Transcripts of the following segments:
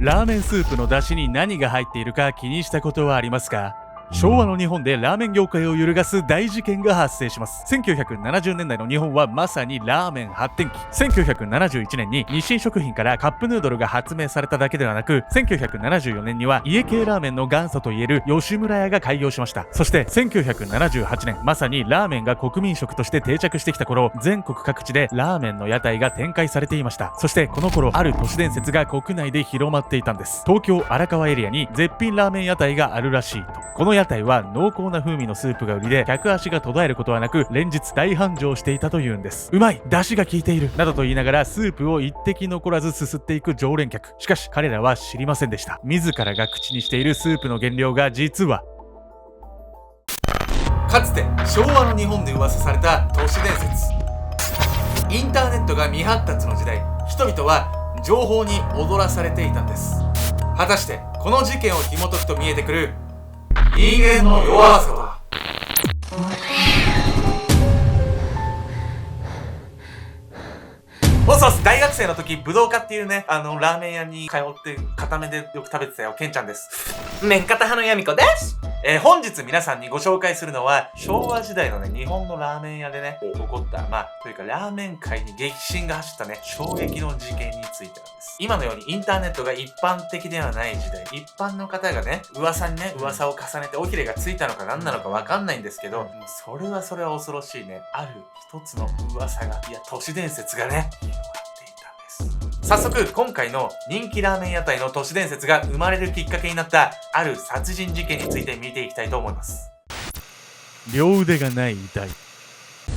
ラーメンスープの出汁に何が入っているか気にしたことはありますか？昭和の日本でラーメン業界を揺るがす大事件が発生します。1970年代の日本はまさにラーメン発展期。1971年に日清食品からカップヌードルが発明されただけではなく、1974年には家系ラーメンの元祖といえる吉村屋が開業しました。そして1978年、まさにラーメンが国民食として定着してきた頃、全国各地でラーメンの屋台が展開されていました。そしてこの頃、ある都市伝説が国内で広まっていたんです。東京荒川エリアに絶品ラーメン屋台があるらしいと。この屋台は濃厚な風味のスープが売りで、客足が途絶えることはなく、連日大繁盛していたというんです。うまい、出汁が効いているなどと言いながらスープを一滴残らずすすっていく常連客。しかし彼らは知りませんでした。自らが口にしているスープの原料が実は、かつて昭和の日本で噂された都市伝説。インターネットが未発達の時代、人々は情報に踊らされていたんです。果たしてこの事件を紐解くと見えてくる人間の弱さとは。そうそう、大学生の時武道家っていうね、ラーメン屋に通って固めでよく食べてたよ、ケンちゃんです。麺片派のやみこです。本日皆さんにご紹介するのは、昭和時代のね、日本のラーメン屋でね、起こった、というかラーメン界に激震が走ったね、衝撃の事件についてなんです。今のようにインターネットが一般的ではない時代、一般の方がね、噂にね、噂を重ねて尾ひれがついたのか何なのかわかんないんですけど、もうそれは恐ろしいね、ある一つの噂が、いや、都市伝説がね、広がっていたんです。早速、今回の人気ラーメン屋台の都市伝説が生まれるきっかけになったある殺人事件について見ていきたいと思います。両腕がない遺体。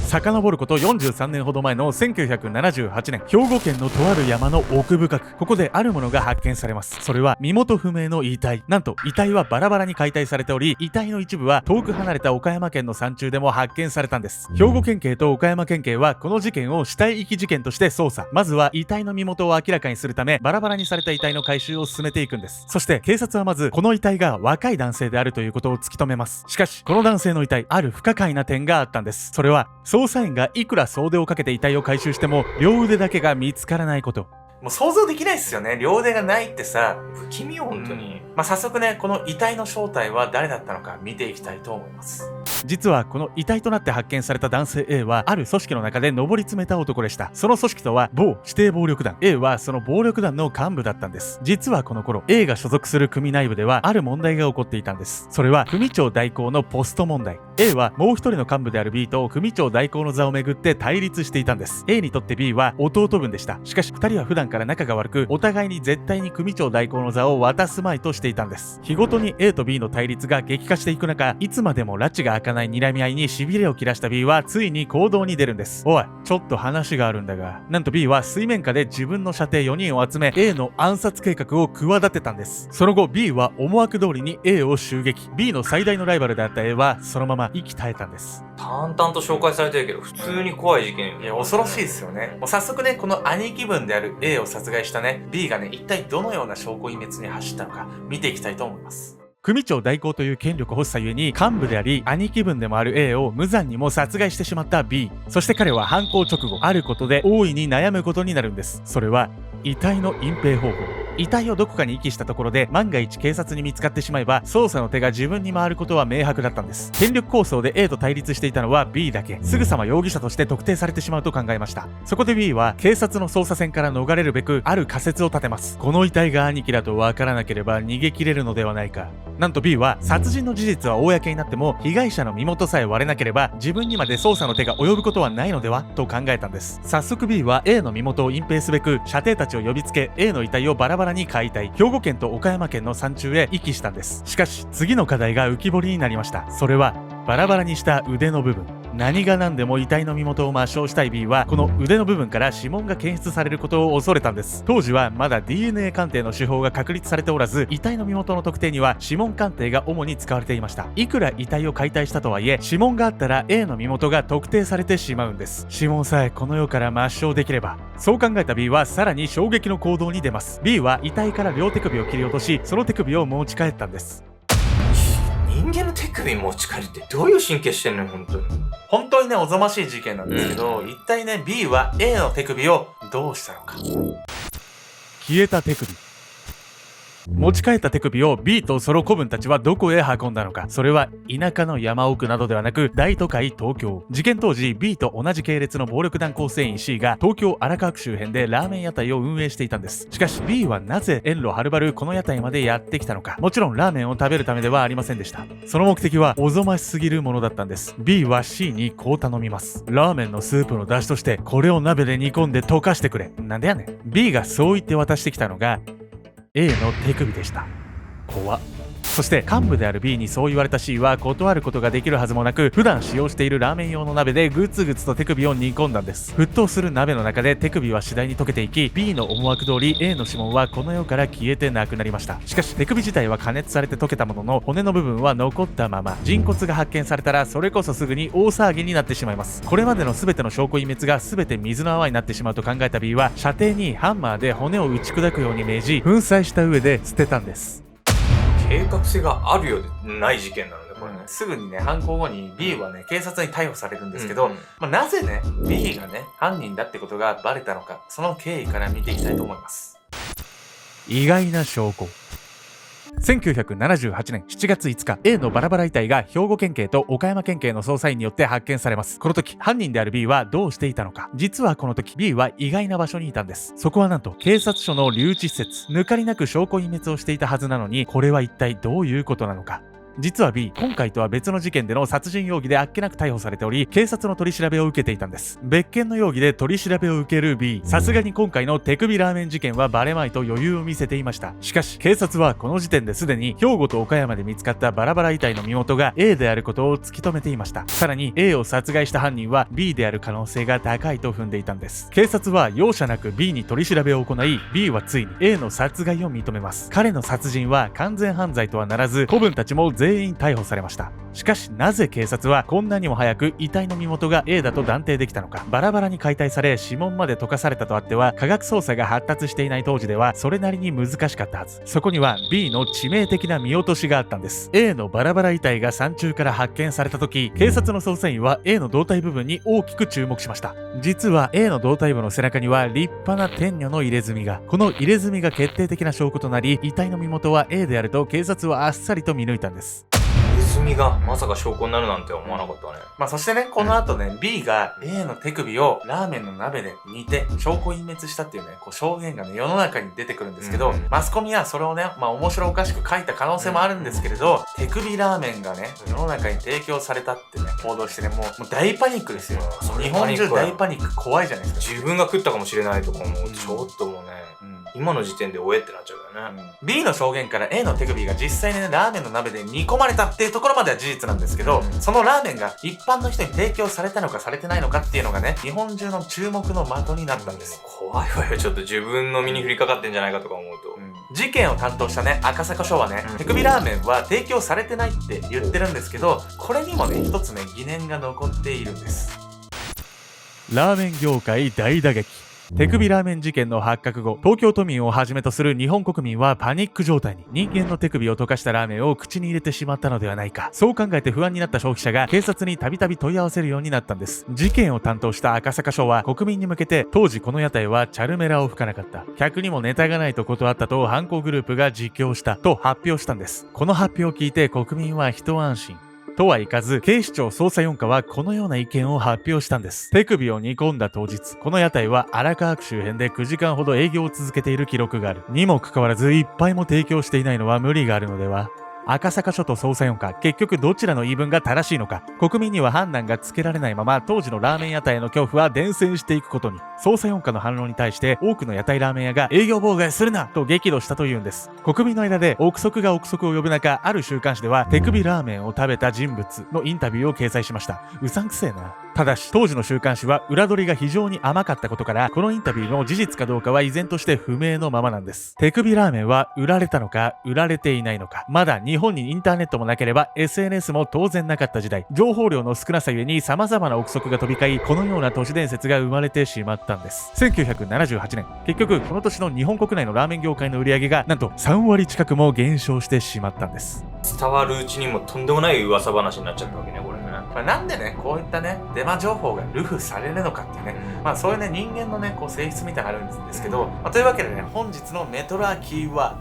遡ること43年ほど前の1978年、兵庫県のとある山の奥深く、ここであるものが発見されます。それは身元不明の遺体。なんと遺体はバラバラに解体されており、遺体の一部は遠く離れた岡山県の山中でも発見されたんです。兵庫県警と岡山県警はこの事件を死体遺棄事件として捜査。まずは遺体の身元を明らかにするため、バラバラにされた遺体の回収を進めていくんです。そして警察はまずこの遺体が若い男性であるということを突き止めます。しかしこの男性の遺体、ある不可解な点があったんです。それは捜査員がいくら総出をかけて遺体を回収しても両腕だけが見つからないこと。もう想像できないっすよね。両腕がないってさ、不気味よ本当に。早速ね、この遺体の正体は誰だったのか見ていきたいと思います。実はこの遺体となって発見された男性 A はある組織の中で上り詰めた男でした。その組織とは某指定暴力団。 A はその暴力団の幹部だったんです。実はこの頃 A が所属する組内部ではある問題が起こっていたんです。それは組長代行のポスト問題。 A はもう一人の幹部である B と組長代行の座をめぐって対立していたんです。 A にとって B は弟分でした。しかし2人は普段から仲が悪く、お互いに絶対に組長代行の座を渡すまいとしていたんです。日ごとに A と B の対立が激化していく中、いつまでも拉致が開かない睨み合いに痺れを切らした B はついに行動に出るんです。おい、ちょっと話があるんだが。なんと B は水面下で自分の射程4人を集め A の暗殺計画を企てたんです。その後 B は思惑通りに A を襲撃。 B の最大のライバルであった A はそのまま息絶えたんです。淡々と紹介されてるけど普通に怖い事件よ。いや、恐ろしいですよね。もう早速ね、この兄貴分である A を殺害したね B がね、一体どのような証拠隠滅に走ったのか見ていきたいと思います。組長代行という権力欲しさゆえに幹部であり兄貴分でもある A を無残にも殺害してしまった B。 そして彼は犯行直後、あることで大いに悩むことになるんです。それは遺体の隠蔽方法。遺体をどこかに遺棄したところで万が一警察に見つかってしまえば捜査の手が自分に回ることは明白だったんです。権力抗争で A と対立していたのは B だけ。すぐさま容疑者として特定されてしまうと考えました。そこで B は警察の捜査線から逃れるべくある仮説を立てます。この遺体が兄貴だとわからなければ逃げ切れるのではないか。なんと B は殺人の事実は公になっても被害者の身元さえ割れなければ自分にまで捜査の手が及ぶことはないのではと考えたんです。早速 B は A の身元を隠蔽すべく舎弟たちを呼びつけ A の遺体をバラバラに解体。兵庫県と岡山県の山中へ遺棄したんです。しかし次の課題が浮き彫りになりました。それはバラバラにした腕の部分。何が何でも遺体の身元を抹消したい B はこの腕の部分から指紋が検出されることを恐れたんです。当時はまだ DNA 鑑定の手法が確立されておらず、遺体の身元の特定には指紋鑑定が主に使われていました。いくら遺体を解体したとはいえ指紋があったら A の身元が特定されてしまうんです。指紋さえこの世から抹消できれば。そう考えた B はさらに衝撃の行動に出ます。 B は遺体から両手首を切り落としその手首を持ち帰ったんです。人間の手首持ち帰るってどういう神経してんのよ本当にね、おぞましい事件なんですけど、一体ね B は A の手首をどうしたのか。消えた手首。持ち帰った手首を B とその子分たちはどこへ運んだのか。それは田舎の山奥などではなく大都会東京。事件当時 B と同じ系列の暴力団構成員 C が東京荒川区周辺でラーメン屋台を運営していたんです。しかし B はなぜ遠路はるばるこの屋台までやってきたのか。もちろんラーメンを食べるためではありませんでした。その目的はおぞましすぎるものだったんです。 B は C にこう頼みます。ラーメンのスープの出汁としてこれを鍋で煮込んで溶かしてくれ。なんでやねん。 B がそう言って渡してきたのが A の手首でした。怖っ。そして幹部である B にそう言われた C は断ることができるはずもなく、普段使用しているラーメン用の鍋でグツグツと手首を煮込んだんです。沸騰する鍋の中で手首は次第に溶けていき、 B の思惑通り A の指紋はこの世から消えてなくなりました。しかし手首自体は加熱されて溶けたものの、骨の部分は残ったまま。人骨が発見されたらそれこそすぐに大騒ぎになってしまいます。これまでの全ての証拠隠滅が全て水の泡になってしまうと考えた B は射程にハンマーで骨を打ち砕くように命じ、粉砕した上で捨てたんです。計画性があるようでない事件なので、これね。すぐにね、犯行後に B はね、警察に逮捕されるんですけど、なぜね、B がね、犯人だってことがバレたのか、その経緯から見ていきたいと思います。意外な証拠。1978年7月5日、A のバラバラ遺体が兵庫県警と岡山県警の捜査員によって発見されます。この時、犯人である B はどうしていたのか。実はこの時、B は意外な場所にいたんです。そこはなんと、警察署の留置施設。抜かりなく証拠隠滅をしていたはずなのに、これは一体どういうことなのか。実は B、今回とは別の事件での殺人容疑であっけなく逮捕されており、警察の取り調べを受けていたんです。別件の容疑で取り調べを受ける B、さすがに今回の手首ラーメン事件はバレまいと余裕を見せていました。しかし警察はこの時点ですでに兵庫と岡山で見つかったバラバラ遺体の身元が A であることを突き止めていました。さらに A を殺害した犯人は B である可能性が高いと踏んでいたんです。警察は容赦なく B に取り調べを行い、 B はついに A の殺害を認めます。彼の殺人は完全犯罪とはならず、子分たちも全員逮捕されました。しかしなぜ警察はこんなにも早く遺体の身元が A だと断定できたのか。バラバラに解体され指紋まで溶かされたとあっては、科学捜査が発達していない当時ではそれなりに難しかったはず。そこには B の致命的な見落としがあったんです。 A のバラバラ遺体が山中から発見された時、警察の捜査員は A の胴体部分に大きく注目しました。実は A の胴体部の背中には立派な天女の入れ墨が。この入れ墨が決定的な証拠となり、遺体の身元は A であると警察はあっさりと見抜いたんです。ネズミがまさか証拠になるなんて思わなかったね。そしてね、この後ね、B が A の手首をラーメンの鍋で煮て証拠隠滅したっていうね、証言がね、世の中に出てくるんですけど、マスコミはそれをね、面白おかしく書いた可能性もあるんですけれど、手首ラーメンがね、世の中に提供されたってね、報道してね、もう大パニックですよ。日本中大パニック。怖いじゃないですか。自分が食ったかもしれないとかもうちょっともうね、今の時点でおえってなっちゃうよね。B の証言から A の手首が実際にね、ラーメンの鍋で煮込まれたっていうところまでは事実なんですけど、そのラーメンが一般の人に提供されたのかされてないのかっていうのがね、日本中の注目の的になったんです。怖いわよ。ちょっと自分の身に降りかかってんじゃないかとか思うと。事件を担当したね、赤坂署はね、手首ラーメンは提供されてないって言ってるんですけど、これにもね、一つね、疑念が残っているんです。ラーメン業界大打撃。手首ラーメン事件の発覚後、東京都民をはじめとする日本国民はパニック状態に。人間の手首を溶かしたラーメンを口に入れてしまったのではないか。そう考えて不安になった消費者が警察にたびたび問い合わせるようになったんです。事件を担当した赤坂署は国民に向けて、当時この屋台はチャルメラを吹かなかった。客にもネタがないと断ったと犯行グループが自供したと発表したんです。この発表を聞いて国民は一安心。とはいかず、警視庁捜査4課はこのような意見を発表したんです。手首を煮込んだ当日、この屋台は荒川区周辺で9時間ほど営業を続けている記録がある。にもかかわらず、一杯も提供していないのは無理があるのでは。赤坂署と捜査4課、結局どちらの言い分が正しいのか。国民には判断がつけられないまま、当時のラーメン屋台への恐怖は伝染していくことに。捜査4課の反論に対して、多くの屋台ラーメン屋が営業妨害するなと激怒したというんです。国民の間で憶測が憶測を呼ぶ中、ある週刊誌では手首ラーメンを食べた人物のインタビューを掲載しました。うさんくせえな。ただし、当時の週刊誌は裏取りが非常に甘かったことから、このインタビューの事実かどうかは依然として不明のままなんです。手首ラーメンは売られたのか、売られていないのか。まだ日本にインターネットもなければ SNS も当然なかった時代、情報量の少なさゆえに様々な憶測が飛び交い、このような都市伝説が生まれてしまったんです。1978年、結局この年の日本国内のラーメン業界の売り上げがなんと3割近くも減少してしまったんです。伝わるうちにもとんでもない噂話になっちゃったわけね、これね。なんでね、こういったね、デマ情報が流布されるのかっていうね、そういうね、人間のね、性質みたいなのがあるんですけど、というわけでね、本日のメトラキーワー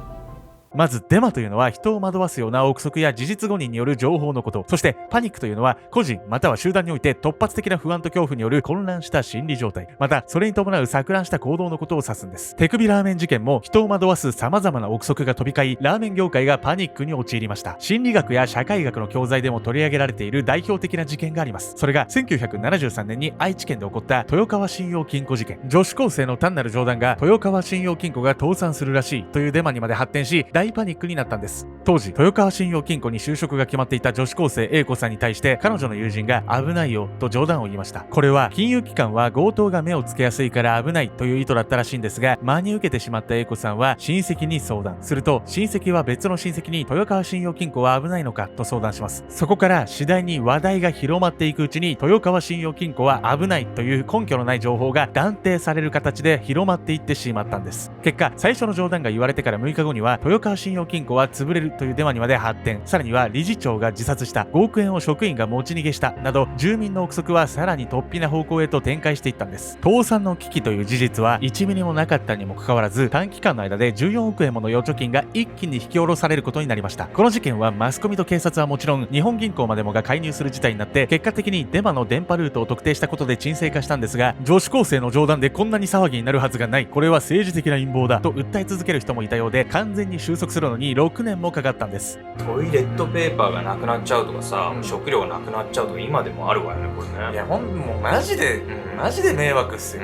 ド。まずデマというのは人を惑わすような憶測や事実誤認による情報のこと。そしてパニックというのは個人または集団において突発的な不安と恐怖による混乱した心理状態。またそれに伴う錯乱した行動のことを指すんです。手首ラーメン事件も人を惑わす様々な憶測が飛び交い、ラーメン業界がパニックに陥りました。心理学や社会学の教材でも取り上げられている代表的な事件があります。それが1973年に愛知県で起こった豊川信用金庫事件。女子高生の単なる冗談が豊川信用金庫が倒産するらしいというデマにまで発展し、大パニックになったんです。当時豊川信用金庫に就職が決まっていた女子高生 A 子さんに対して彼女の友人が危ないよと冗談を言いました。これは金融機関は強盗が目をつけやすいから危ないという意図だったらしいんですが、真に受けてしまった A 子さんは親戚に相談すると、親戚は別の親戚に豊川信用金庫は危ないのかと相談します。そこから次第に話題が広まっていくうちに、豊川信用金庫は危ないという根拠のない情報が断定される形で広まっていってしまったんです。結果、最初の冗談が言われてから6日後には豊川信用金庫は潰れるというデマにまで発展。さらには理事長が自殺した、5億円を職員が持ち逃げしたなど、住民の憶測はさらに突飛な方向へと展開していったんです。倒産の危機という事実は1ミリもなかったにもかかわらず、短期間の間で14億円もの預貯金が一気に引き下ろされることになりました。この事件はマスコミと警察はもちろん、日本銀行までもが介入する事態になって、結果的にデマの電波ルートを特定したことで沈静化したんですが、女子高生の冗談でこんなに騒ぎになるはずがない、これは政治的な陰謀だと訴え続ける人もいたようで、完全に収束するのに6年もかかったんです。トイレットペーパーがなくなっちゃうとかさ、食料がなくなっちゃうとか今でもあるわよね、これね。いやもうマジで迷惑っすよ。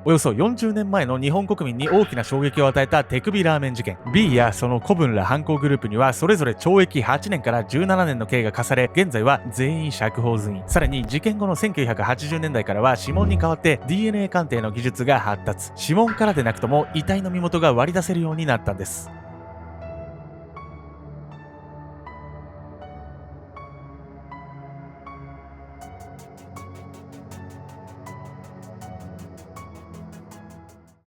およそ40年前の日本国民に大きな衝撃を与えた手首ラーメン事件。B やその子分ら犯行グループにはそれぞれ懲役8年から17年の刑が課され、現在は全員釈放済み。さらに事件後の1980年代からは指紋に代わって DNA 鑑定の技術が発達。指紋からでなくとも遺体の身元が割り出せるようになったんです。